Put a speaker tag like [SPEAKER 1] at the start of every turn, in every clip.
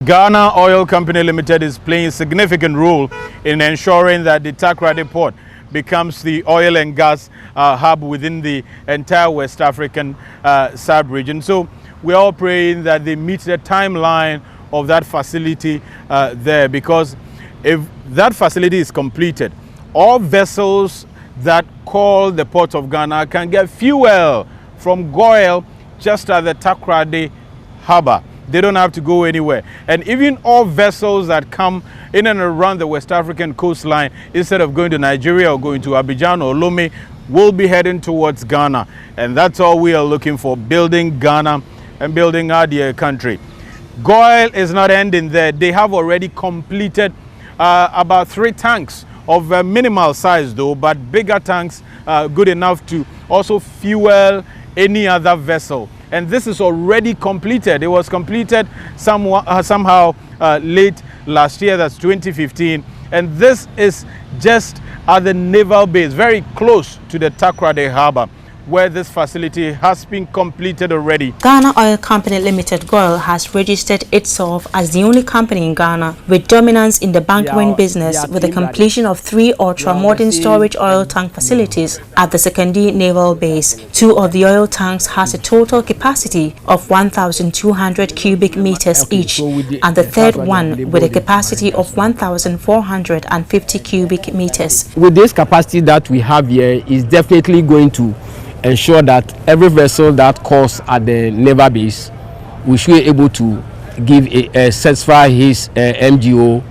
[SPEAKER 1] Ghana Oil Company Limited is playing a significant role in ensuring that the Takoradi port becomes the oil and gas hub within the entire West African sub-region. So we're all praying that they meet the timeline of that facility there, because if that facility is completed, all vessels that call the port of Ghana can get fuel from Goil just at the Takoradi harbor. They don't have to go anywhere. And even all vessels that come in and around the West African coastline, instead of going to Nigeria or going to Abidjan or Lomé, will be heading towards Ghana. And that's all we are looking for, building Ghana and building our dear country. Goil is not ending there. They have already completed about 3 tanks of minimal size though, but bigger tanks good enough to also fuel any other vessel. And this is already completed. It was completed somehow late last year, that's 2015. And this is just at the naval base, very close to the Takoradi harbor, where this facility has been completed already.
[SPEAKER 2] Ghana Oil Company Limited Goil has registered itself as the only company in Ghana with dominance in the bunkering business, with the completion of 3 ultra-modern storage oil tank facilities at the Sekondi Naval Base. 2 of the oil tanks has a total capacity of 1,200 cubic meters each, and the third one with a capacity of 1,450 cubic meters.
[SPEAKER 3] With this capacity that we have here, is definitely going to ensure that every vessel that calls at the naval base, we should be able to give satisfy his MGO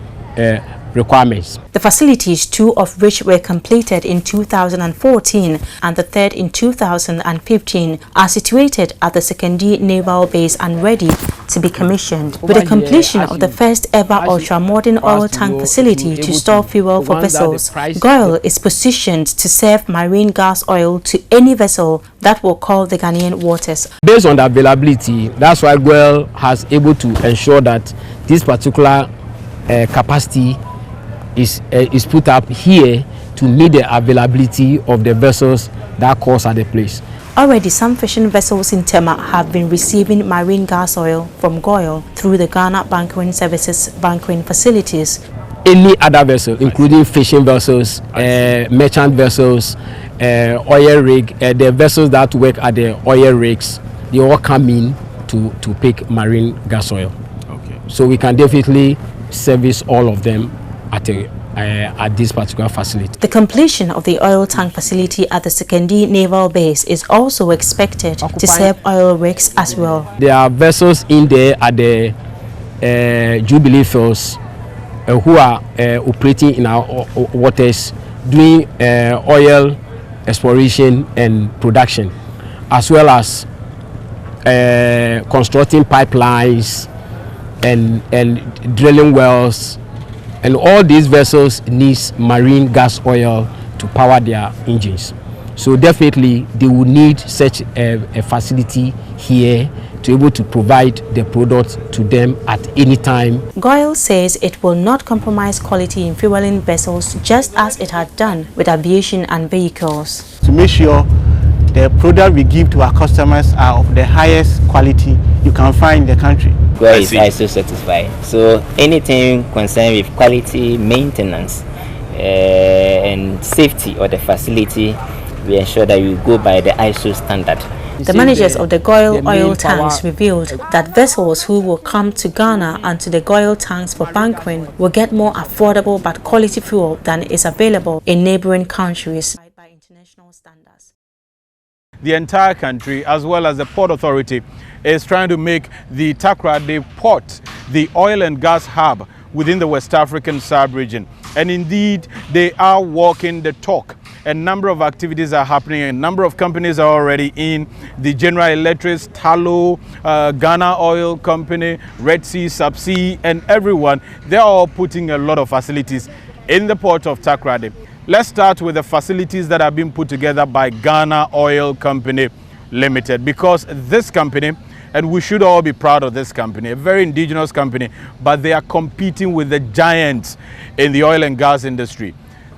[SPEAKER 3] requirements.
[SPEAKER 2] The facilities, 2 of which were completed in 2014 and the third in 2015, are situated at the Sekondi Naval Base and ready to be commissioned. With the completion of the first ever ultra-modern oil tank facility to store fuel for vessels, Goil is positioned to serve marine gas oil to any vessel that will call the Ghanaian waters.
[SPEAKER 3] Based on the availability, that's why Goil has able to ensure that this particular capacity is put up here to meet the availability of the vessels that calls at the place.
[SPEAKER 2] Already, some fishing vessels in Tema have been receiving marine gas oil from Goil through the Ghana Bunkering Services bunkering facilities.
[SPEAKER 3] Any other vessel, including fishing vessels, merchant vessels, oil rig, the vessels that work at the oil rigs, they all come in to pick marine gas oil. Okay. So we can definitely service all of them at this particular facility.
[SPEAKER 2] The completion of the oil tank facility at the Sekondi Naval Base is also expected to serve oil rigs as well.
[SPEAKER 3] There are vessels in there at the Jubilee fields who are operating in our waters, doing oil exploration and production, as well as constructing pipelines and drilling wells. And all these vessels need marine gas oil to power their engines. So definitely they will need such a facility here to be able to provide the product to them at any time.
[SPEAKER 2] Goil says it will not compromise quality in fueling vessels, just as it had done with aviation and vehicles.
[SPEAKER 4] To make sure the product we give to our customers are of the highest quality you can find in the country.
[SPEAKER 5] Goil is ISO certified, so anything concerned with quality, maintenance, and safety of the facility, we ensure that we go by the ISO standard.
[SPEAKER 2] The managers of the Goil oil tanks revealed that vessels who will come to Ghana and to the Goil tanks for bunkering will get more affordable but quality fuel than is available in neighboring countries by international standards.
[SPEAKER 1] The entire country, as well as the Port Authority, is trying to make the Takoradi port the oil and gas hub within the West African sub-region. And indeed, they are walking the talk. A number of activities are happening. A number of companies are already in. The General Electric, Talo, Ghana Oil Company, Red Sea, Subsea, and everyone, they're all putting a lot of facilities in the port of Takoradi. Let's start with the facilities that have been put together by Ghana Oil Company Limited, because this company, and we should all be proud of this company, a very indigenous company, but they are competing with the giants in the oil and gas industry.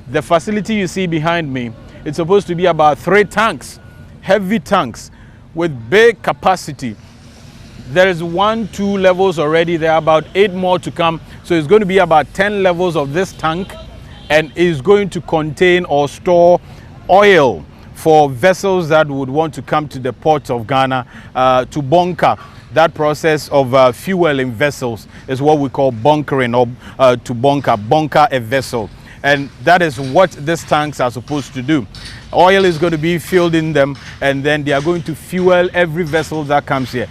[SPEAKER 1] The facility you see behind me, it's supposed to be about 3 tanks, heavy tanks with big capacity. There is 1-2 levels already. There are about 8 more to come. So it's going to be about 10 levels of this tank, and is going to contain or store oil for vessels that would want to come to the port of Ghana to bunker. That process of fueling vessels is what we call bunkering, or to bunker a vessel. And that is what these tanks are supposed to do. Oil is going to be filled in them, and then they are going to fuel every vessel that comes here.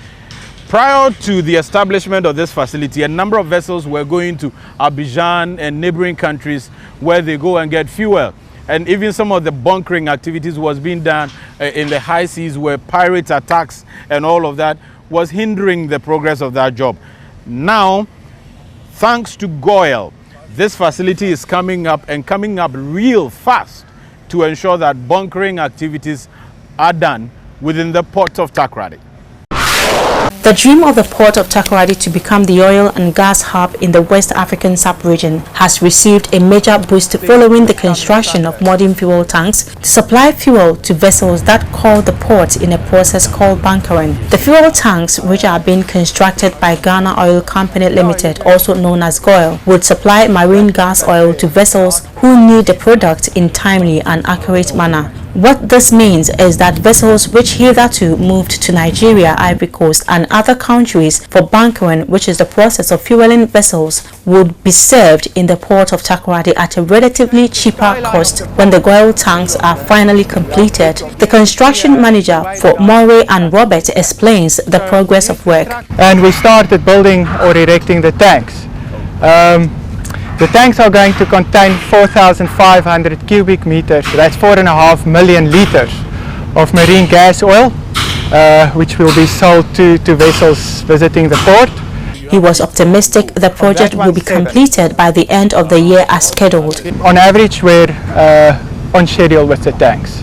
[SPEAKER 1] Prior to the establishment of this facility, a number of vessels were going to Abidjan and neighboring countries where they go and get fuel. And even some of the bunkering activities was being done in the high seas, where pirate attacks and all of that was hindering the progress of that job. Now, thanks to Goil, this facility is coming up, and coming up real fast, to ensure that bunkering activities are done within the port of Takoradi.
[SPEAKER 2] The dream of the port of Takoradi to become the oil and gas hub in the West African sub-region has received a major boost following the construction of modern fuel tanks to supply fuel to vessels that call the port in a process called bunkering. The fuel tanks, which are being constructed by Ghana Oil Company Limited, also known as Goil, would supply marine gas oil to vessels who need the product in timely and accurate manner. What this means is that vessels which hitherto moved to Nigeria, Ivory Coast and other countries for bunkering, which is the process of fueling vessels, would be served in the port of Takoradi at a relatively cheaper cost when the Goil tanks are finally completed. The construction manager for Murray and Robert explains the progress of work.
[SPEAKER 4] And we started building or erecting the tanks. The tanks are going to contain 4,500 cubic meters, that's 4.5 million liters of marine gas oil, which will be sold to vessels visiting the port.
[SPEAKER 2] He was optimistic the project will be completed by the end of the year as scheduled.
[SPEAKER 4] On average, we're on schedule with the tanks,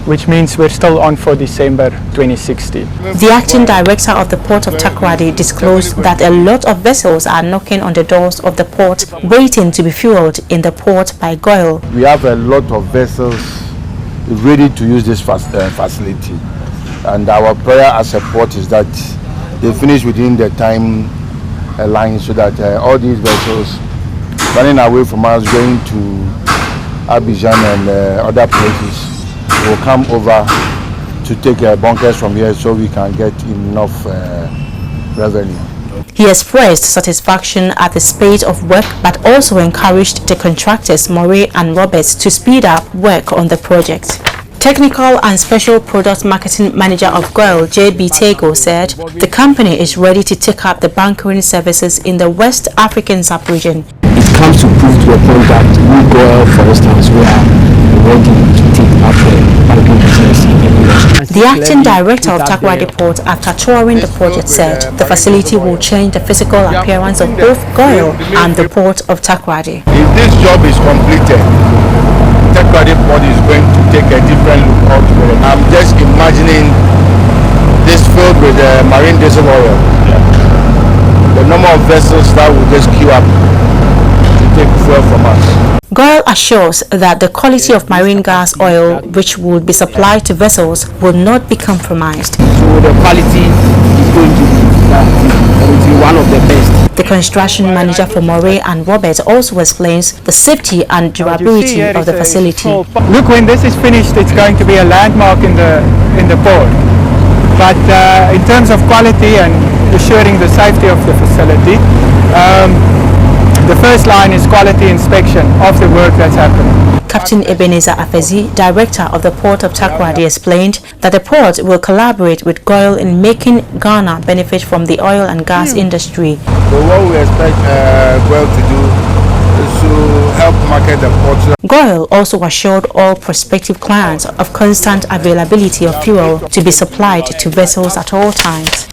[SPEAKER 4] which means we're still on for December 2016.
[SPEAKER 2] The acting director of the port of Takoradi disclosed that a lot of vessels are knocking on the doors of the port, waiting to be fueled in the port by Goil.
[SPEAKER 6] We have a lot of vessels ready to use this facility, and our prayer as a port is that they finish within the time line, so that all these vessels running away from us, going to Abidjan and other places, will come over to take bunkers from here, so we can get enough revenue.
[SPEAKER 2] He expressed satisfaction at the speed of work, but also encouraged the contractors Murray and Roberts to speed up work on the project. Technical and Special Product Marketing Manager of Goil, J.B. Tego, said the company is ready to take up the bunkering services in the West African sub-region.
[SPEAKER 3] It comes to prove to a point that we Goil, for instance, we are ready to take up the bunkering business in the industry.
[SPEAKER 2] The acting director of Takoradi Port, after touring the project, said the facility will change the physical appearance of both Goil and the port of Takoradi.
[SPEAKER 6] If this job is completed, Takoradi Port is going to take a different look altogether. I'm just imagining this filled with marine diesel oil. The number of vessels that will just queue up to take fuel from us.
[SPEAKER 2] Goil assures that the quality of marine gas oil which would be supplied to vessels will not be compromised.
[SPEAKER 3] So the quality is going to be one of the best.
[SPEAKER 2] The construction manager for Murray and Robert also explains the safety and durability of the facility.
[SPEAKER 4] Look, when this is finished, it's going to be a landmark in the port. But in terms of quality and assuring the safety of the facility, the first line is quality inspection of the work that's happening.
[SPEAKER 2] Captain Ebenezer Afezi, director of the port of Takoradi, explained that the port will collaborate with Goil in making Ghana benefit from the oil and gas industry.
[SPEAKER 6] So what we expect Goil to do is to help market the port.
[SPEAKER 2] Goil also assured all prospective clients of constant availability of fuel to be supplied to vessels at all times.